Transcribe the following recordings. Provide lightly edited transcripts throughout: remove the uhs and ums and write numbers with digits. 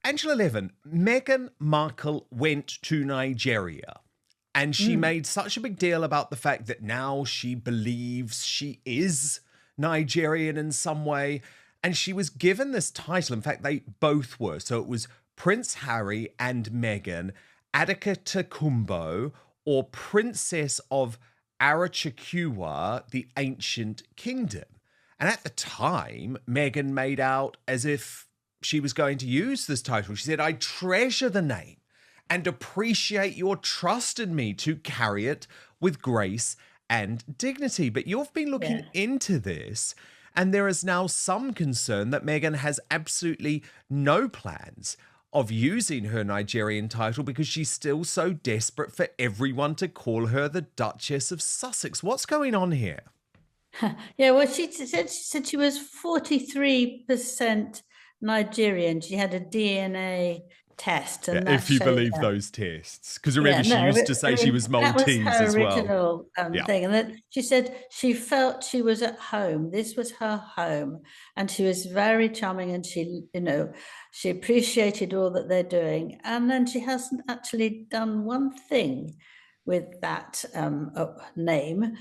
Angela Levin, Meghan Markle went to Nigeria and she made such a big deal about the fact that now she believes she is Nigerian in some way. And she was given this title. In fact, they both were. So it was Prince Harry and Meghan, Adikatakumbo, or Princess of Arachikiwa, the Ancient Kingdom. And at the time, Meghan made out as if she was going to use this title. She said, I treasure the name and appreciate your trust in me to carry it with grace and dignity. But you've been looking into this, and there is now some concern that Meghan has absolutely no plans of using her Nigerian title because she's still so desperate for everyone to call her the Duchess of Sussex. What's going on here? Yeah, well, she said she was 43% Nigerian. She had a DNA test, and that If you showed believe that. those tests. Because remember, she used to say she was Maltese that was her as well. original thing. And then she said she felt she was at home. This was her home, and she was very charming. And she appreciated all that they're doing. And then she hasn't actually done one thing with that name.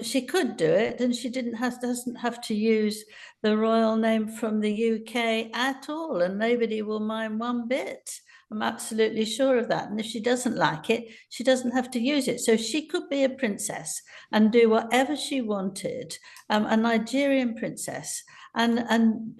She could do it, and she doesn't have to use the royal name from the UK at all, and nobody will mind one bit. I'm absolutely sure of that. And if she doesn't like it, she doesn't have to use it. So she could be a princess and do whatever she wanted, a Nigerian princess, and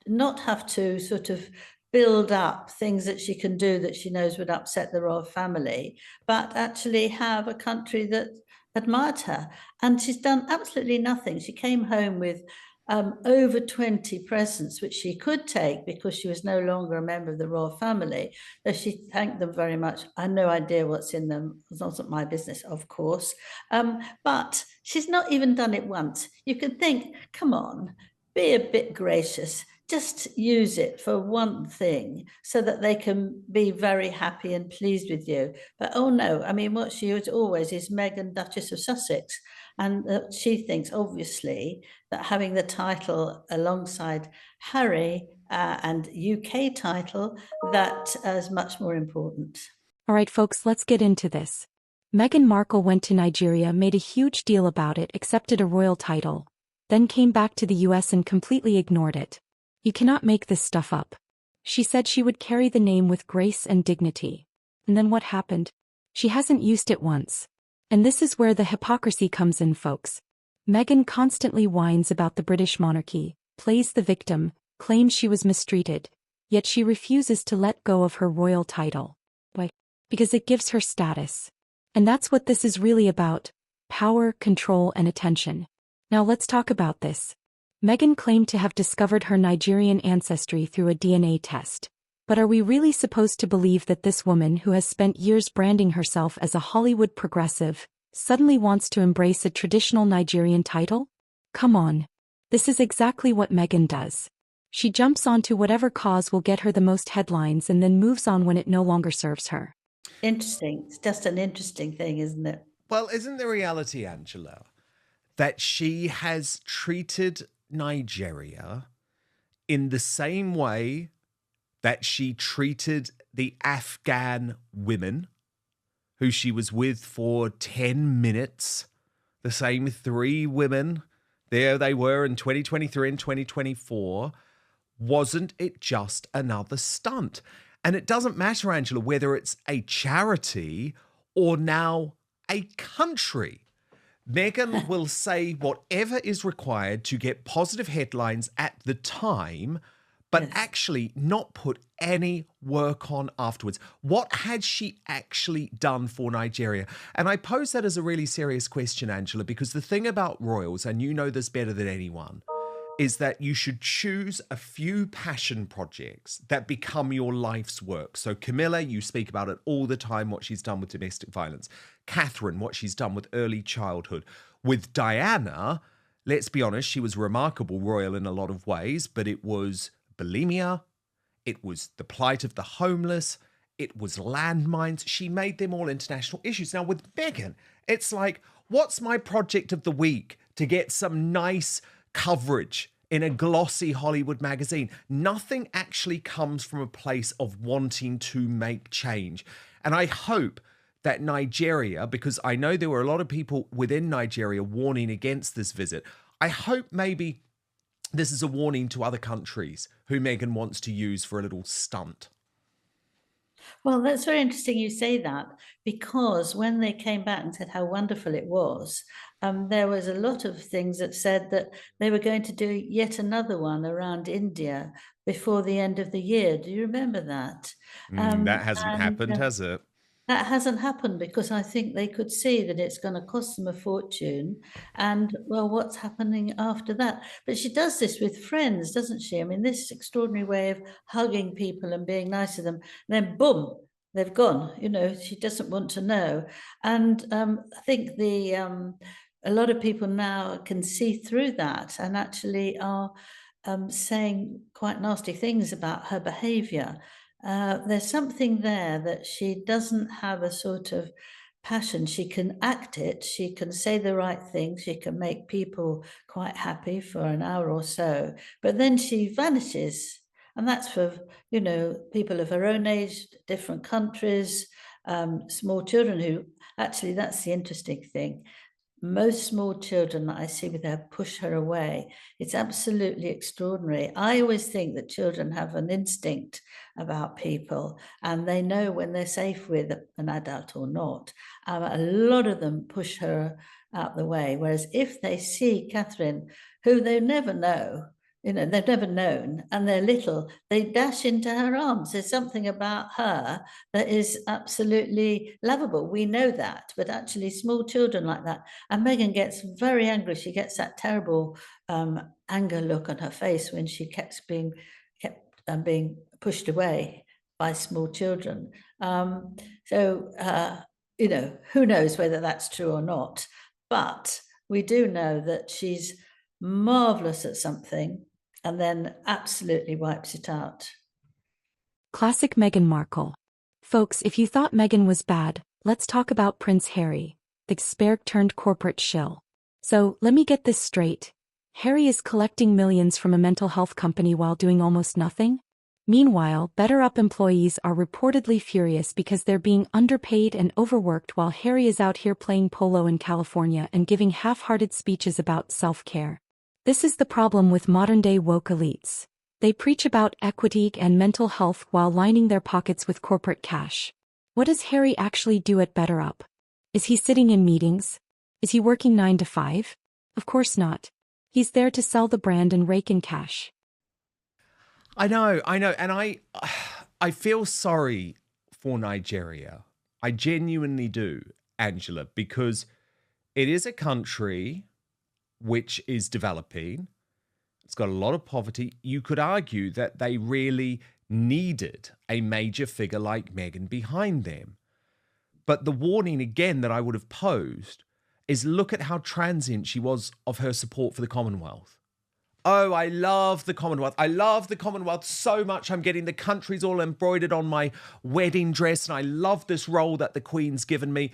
not have to sort of build up things that she can do that she knows would upset the royal family, but actually have a country that admired her. And she's done absolutely nothing. She came home with over 20 presents, which she could take because she was no longer a member of the royal family. So she thanked them very much. I had no idea what's in them. It's not my business, of course. But she's not even done it once. You could think, come on, be a bit gracious. Just use it for one thing so that they can be very happy and pleased with you. But oh no, I mean, what she always is Meghan, Duchess of Sussex. And she thinks, obviously, that having the title alongside Harry and UK title, that is much more important. All right, folks, let's get into this. Meghan Markle went to Nigeria, made a huge deal about it, accepted a royal title, then came back to the US and completely ignored it. You cannot make this stuff up. She said she would carry the name with grace and dignity. And then what happened? She hasn't used it once. And this is where the hypocrisy comes in, folks. Meghan constantly whines about the British monarchy, plays the victim, claims she was mistreated, yet she refuses to let go of her royal title. Why? Because it gives her status. And that's what this is really about: power, control, and attention. Now let's talk about this. Meghan claimed to have discovered her Nigerian ancestry through a DNA test. But are we really supposed to believe that this woman, who has spent years branding herself as a Hollywood progressive, suddenly wants to embrace a traditional Nigerian title? Come on. This is exactly what Meghan does. She jumps onto whatever cause will get her the most headlines and then moves on when it no longer serves her. Interesting. It's just an interesting thing, isn't it? Well, isn't the reality, Angela, that she has treated Nigeria in the same way that she treated the Afghan women who she was with for 10 minutes? The same three women, there they were in 2023 and 2024. Wasn't it just another stunt? And it doesn't matter, Angela, whether it's a charity or now a country. Meghan will say whatever is required to get positive headlines at the time, but actually not put any work on afterwards. What had she actually done for Nigeria? And I pose that as a really serious question, Angela, because the thing about royals, and you know this better than anyone, is that you should choose a few passion projects that become your life's work. So Camilla, you speak about it all the time, what she's done with domestic violence. Catherine, what she's done with early childhood. With Diana, let's be honest, she was remarkable royal in a lot of ways, but it was bulimia, it was the plight of the homeless, it was landmines. She made them all international issues. Now with Meghan, it's like, what's my project of the week to get some nice coverage in a glossy Hollywood magazine. Nothing actually comes from a place of wanting to make change. And I hope that Nigeria, because I know there were a lot of people within Nigeria warning against this visit, I hope maybe this is a warning to other countries who Meghan wants to use for a little stunt. Well, that's very interesting you say that, because when they came back and said how wonderful it was, there was a lot of things that said that they were going to do yet another one around India before the end of the year. Do you remember that? That hasn't happened, has it? That hasn't happened because I think they could see that it's going to cost them a fortune. And, well, what's happening after that? But she does this with friends, doesn't she? I mean, this extraordinary way of hugging people and being nice to them. And then, boom, they've gone. You know, she doesn't want to know. And I think a lot of people now can see through that and actually are saying quite nasty things about her behaviour. There's something there that she doesn't have a sort of passion. She can act it, she can say the right thing, she can make people quite happy for an hour or so, but then she vanishes. And that's for, people of her own age, different countries, small children who, actually, that's the interesting thing. Most small children that I see with her push her away. It's absolutely extraordinary. I always think that children have an instinct about people and they know when they're safe with an adult or not. A lot of them push her out the way. Whereas if they see Catherine, who they never know, they've never known, and they're little, they dash into her arms. There's something about her that is absolutely lovable. We know that, but actually small children like that. And Meghan gets very angry. She gets that terrible anger look on her face when she kept being pushed away by small children. So who knows whether that's true or not, but we do know that she's marvelous at something and then absolutely wipes it out. Classic Meghan Markle. Folks, if you thought Meghan was bad, let's talk about Prince Harry, the spark turned corporate shill. So, let me get this straight. Harry is collecting millions from a mental health company while doing almost nothing? Meanwhile, BetterUp employees are reportedly furious because they're being underpaid and overworked while Harry is out here playing polo in California and giving half-hearted speeches about self-care. This is the problem with modern-day woke elites. They preach about equity and mental health while lining their pockets with corporate cash. What does Harry actually do at BetterUp? Is he sitting in meetings? Is he working 9 to 5? Of course not. He's there to sell the brand and rake in cash. I know. And I feel sorry for Nigeria. I genuinely do, Angela, because it is a country which is developing. It's got a lot of poverty. You could argue that they really needed a major figure like Meghan behind them. But the warning again that I would have posed is look at how transient she was of her support for the Commonwealth. Oh, I love the Commonwealth. I love the Commonwealth so much. I'm getting the countries all embroidered on my wedding dress, and I love this role that the Queen's given me.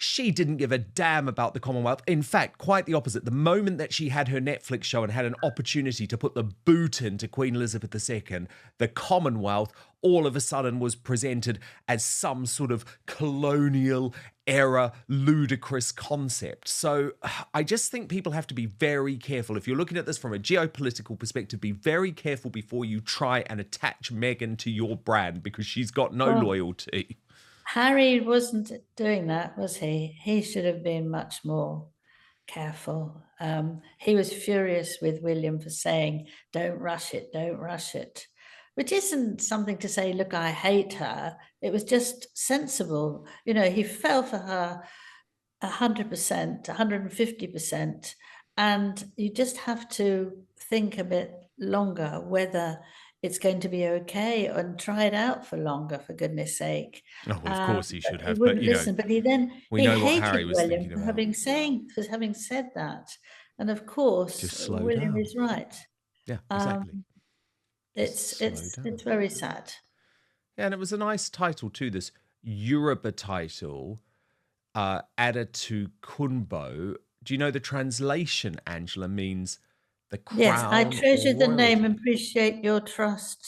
She didn't give a damn about the Commonwealth. In fact, quite the opposite. The moment that she had her Netflix show and had an opportunity to put the boot into Queen Elizabeth II, the Commonwealth all of a sudden was presented as some sort of colonial era ludicrous concept. So I just think people have to be very careful. If you're looking at this from a geopolitical perspective, be very careful before you try and attach Meghan to your brand, because she's got no loyalty. Harry wasn't doing that, was he? He should have been much more careful. He was furious with William for saying, don't rush it, which isn't something to say, look, I hate her. It was just sensible. He fell for her 100%, 150%. And you just have to think a bit longer whether it's going to be okay and try it out for longer, for goodness sake. Oh, well, of course he should have. He wouldn't listen, but he know what hated Harry was William thinking for about. having said that. And of course, William is right. Yeah, exactly. It's very sad. Yeah, and it was a nice title too, this Yoruba title, Ada to Kunbo. Do you know the translation, Angela, means the Yes, I crown treasure or the name and royalty. appreciate your trust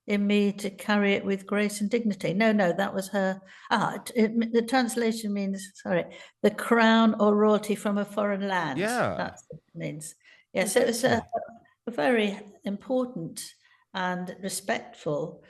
in me to carry it with grace and dignity. No, that was her. The translation means, sorry, the crown or royalty from a foreign land. Yeah, That's what it means. Yes, it was exactly. a very important and respectful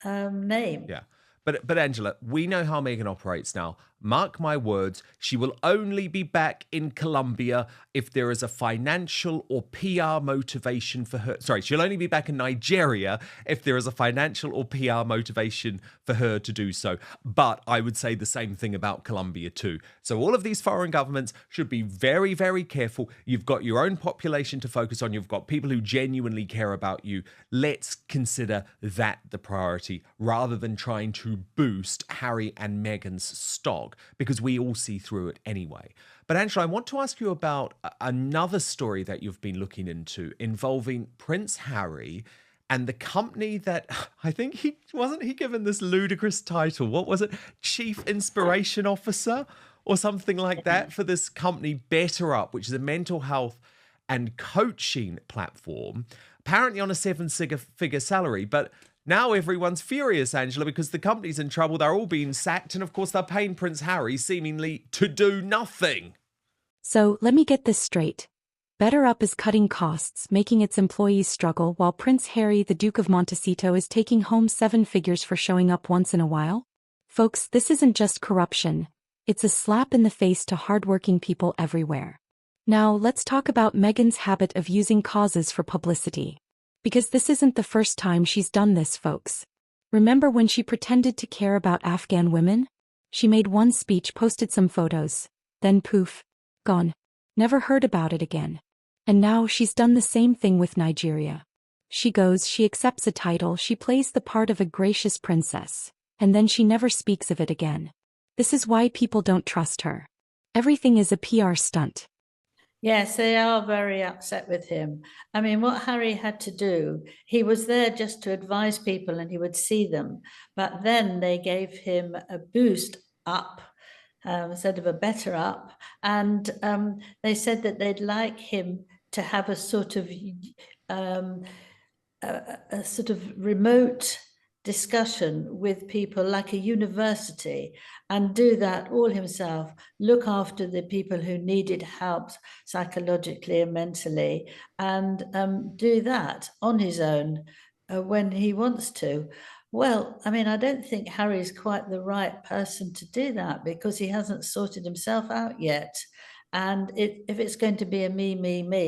name. Yeah. But Angela, we know how Meghan operates now. Mark my words, she will only be back in Colombia if there is a financial or PR motivation for her. Sorry, she'll only be back in Nigeria if there is a financial or PR motivation for her to do so. But I would say the same thing about Colombia too. So all of these foreign governments should be very, very careful. You've got your own population to focus on. You've got people who genuinely care about you. Let's consider that the priority rather than trying to boost Harry and Meghan's stock, because we all see through it anyway. But Angela, I want to ask you about another story that you've been looking into involving Prince Harry and the company that I think he given this ludicrous title. What was it? Chief Inspiration Officer or something like that for this company, BetterUp, which is a mental health and coaching platform, apparently on a seven-figure salary. But now everyone's furious, Angela, because the company's in trouble. They're all being sacked. And of course, they're paying Prince Harry seemingly to do nothing. So let me get this straight. BetterUp is cutting costs, making its employees struggle, while Prince Harry, the Duke of Montecito, is taking home 7 figures for showing up once in a while? Folks, this isn't just corruption. It's a slap in the face to hardworking people everywhere. Now, let's talk about Meghan's habit of using causes for publicity. Because this isn't the first time she's done this, folks. Remember when she pretended to care about Afghan women? She made one speech, posted some photos, then poof, gone. Never heard about it again. And now she's done the same thing with Nigeria. She accepts a title, she plays the part of a gracious princess, and then she never speaks of it again. This is why people don't trust her. Everything is a PR stunt. Yes, they are very upset with him. I mean, what Harry had to do, he was there just to advise people and he would see them. But then they gave him a boost up instead of a better up. And they said that they'd like him to have a sort of remote discussion with people like a university and do that all himself, look after the people who needed help psychologically and mentally, and do that on his own when he wants to. Well, I mean, I don't think Harry's quite the right person to do that because he hasn't sorted himself out yet. And if it's going to be a me,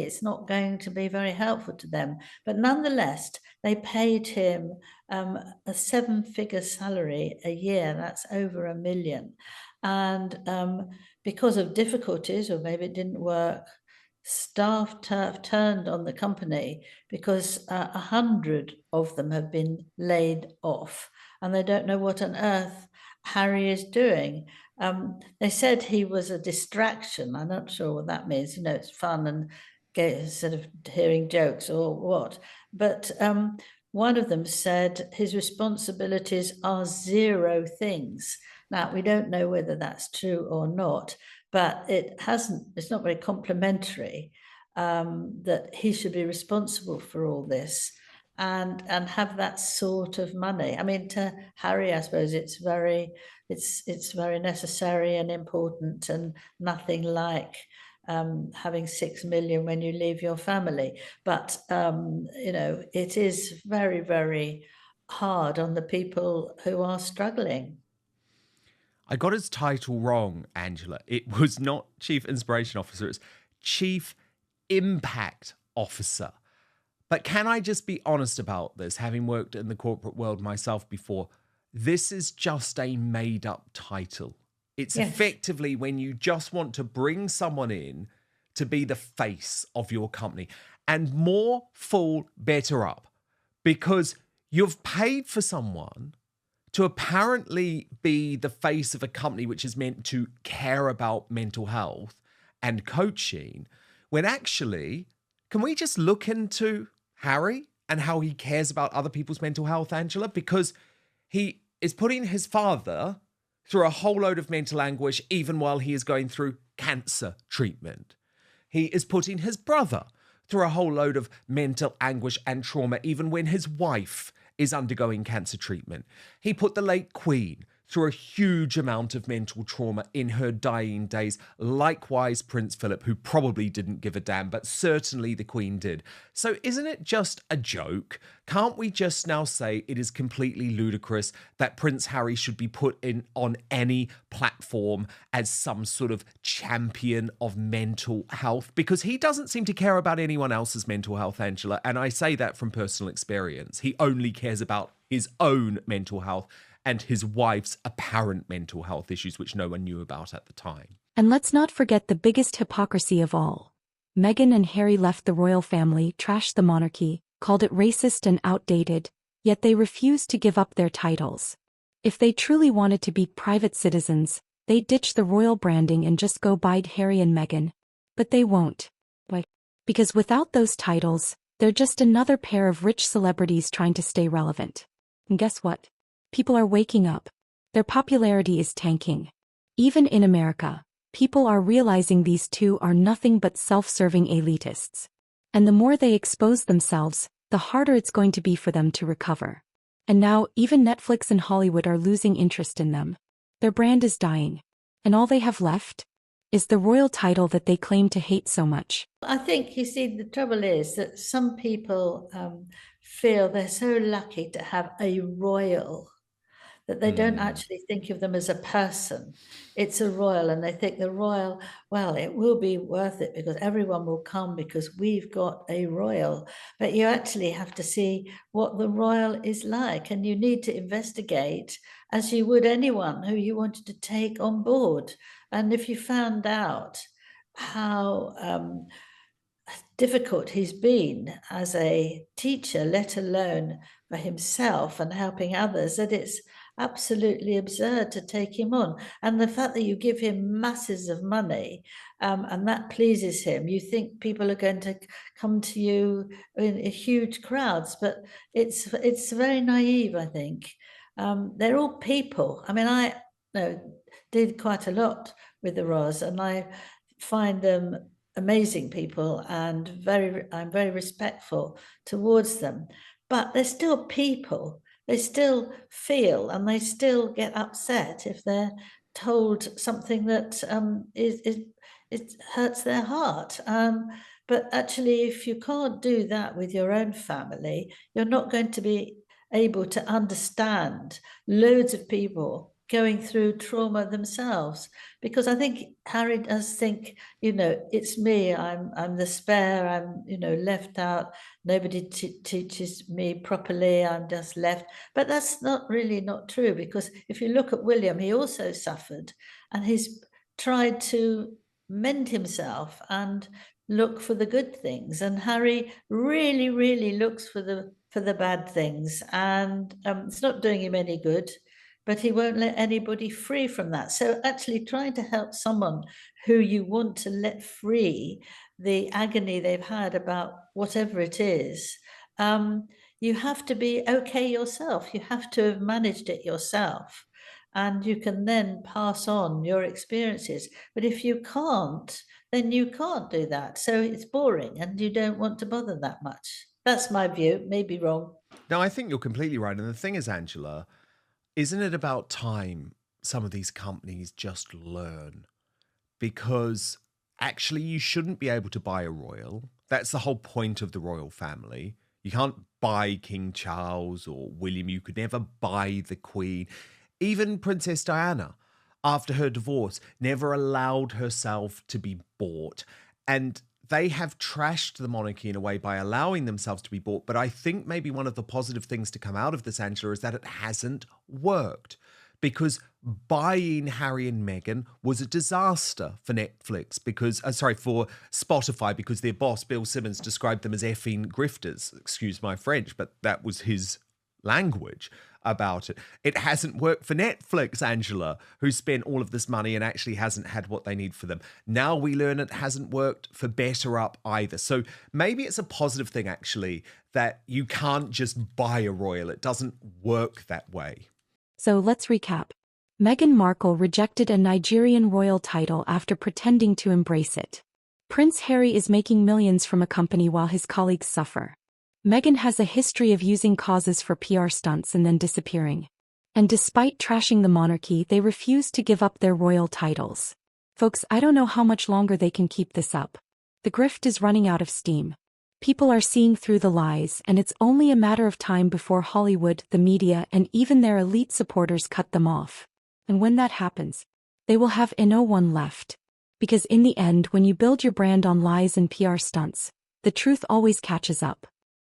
it's not going to be very helpful to them. But nonetheless, they paid him a 7-figure salary a year. That's over $1 million. And because of difficulties, or maybe it didn't work, staff turned on the company because 100 of them have been laid off, and they don't know what on earth Harry is doing. They said he was a distraction. I'm not sure what that means. It's fun and sort of hearing jokes or what. But one of them said his responsibilities are 0 things. Now, we don't know whether that's true or not, but it's not very complimentary that he should be responsible for all this and have that sort of money. I mean, to Harry, I suppose it's very necessary and important, and nothing like having 6 million when you leave your family. But it is very, very hard on the people who are struggling. I got his title wrong, Angela. It was not Chief Inspiration Officer, it's Chief Impact Officer. But can I just be honest about this, having worked in the corporate world myself before? This is just a made-up title. It's effectively when you just want to bring someone in to be the face of your company. And more fool, better up. Because you've paid for someone to apparently be the face of a company which is meant to care about mental health and coaching, when actually, can we just look into Harry and how he cares about other people's mental health, Angela? Because he is putting his father through a whole load of mental anguish even while he is going through cancer treatment. He is putting his brother through a whole load of mental anguish and trauma, even when his wife is undergoing cancer treatment. He put the late Queen through a huge amount of mental trauma in her dying days. Likewise, Prince Philip, who probably didn't give a damn, but certainly the Queen did. So isn't it just a joke? Can't we just now say it is completely ludicrous that Prince Harry should be put in on any platform as some sort of champion of mental health? Because he doesn't seem to care about anyone else's mental health, Angela, and I say that from personal experience. He only cares about his own mental health and his wife's apparent mental health issues, which no one knew about at the time. And let's not forget the biggest hypocrisy of all. Meghan and Harry left the royal family, trashed the monarchy, called it racist and outdated, yet they refused to give up their titles. If they truly wanted to be private citizens, they'd ditch the royal branding and just go bide Harry and Meghan. But they won't. Why? Because without those titles, they're just another pair of rich celebrities trying to stay relevant. And guess what? People are waking up. Their popularity is tanking. Even in America, people are realizing these two are nothing but self-serving elitists. And the more they expose themselves, the harder it's going to be for them to recover. And now, even Netflix and Hollywood are losing interest in them. Their brand is dying. And all they have left is the royal title that they claim to hate so much. I think, you see, the trouble is that some people feel they're so lucky to have a royal that they don't actually think of them as a person. It's a royal, and they think the royal, well, it will be worth it because everyone will come because we've got a royal. But you actually have to see what the royal is like, and you need to investigate as you would anyone who you wanted to take on board. And if you found out how difficult he's been as a teacher, let alone for himself and helping others, that it's absolutely absurd to take him on. And the fact that you give him masses of money and that pleases him, you think people are going to come to you in huge crowds, but it's very naive, I think. They're all people. I mean, I did quite a lot with the Royals, and I find them amazing people, and I'm very respectful towards them. But they're still people. They still feel, and they still get upset if they're told something that it hurts their heart. But actually, if you can't do that with your own family, you're not going to be able to understand loads of people going through trauma themselves, because I think Harry does think, it's me, I'm the spare, I'm left out, nobody teaches me properly, I'm just left. But that's not true, because if you look at William, he also suffered, and he's tried to mend himself and look for the good things, and Harry really looks for the bad things, and it's not doing him any good, but he won't let anybody free from that. So actually trying to help someone who you want to let free the agony they've had about whatever it is, you have to be okay yourself. You have to have managed it yourself, and you can then pass on your experiences. But if you can't, then you can't do that. So it's boring, and you don't want to bother that much. That's my view, maybe wrong. No, I think you're completely right. And the thing is, Angela, isn't it about time some of these companies just learn? Because actually, you shouldn't be able to buy a royal. That's the whole point of the royal family. You can't buy King Charles or William. You could never buy the Queen. Even Princess Diana, after her divorce, never allowed herself to be bought. And they have trashed the monarchy in a way by allowing themselves to be bought. But I think maybe one of the positive things to come out of this, Angela, is that it hasn't worked. Because buying Harry and Meghan was a disaster for Netflix, for Spotify, because their boss, Bill Simmons, described them as effing grifters. Excuse my French, but that was his language about it. It hasn't worked for Netflix, Angela, who spent all of this money and actually hasn't had what they need for them. Now we learn it hasn't worked for BetterUp either. So maybe it's a positive thing, actually, that you can't just buy a royal. It doesn't work that way. So let's recap. Meghan Markle rejected a Nigerian royal title after pretending to embrace it. Prince Harry is making millions from a company while his colleagues suffer. Meghan has a history of using causes for PR stunts and then disappearing. And despite trashing the monarchy, they refuse to give up their royal titles. Folks, I don't know how much longer they can keep this up. The grift is running out of steam. People are seeing through the lies, and it's only a matter of time before Hollywood, the media, and even their elite supporters cut them off. And when that happens, they will have no one left. Because in the end, when you build your brand on lies and PR stunts, the truth always catches up.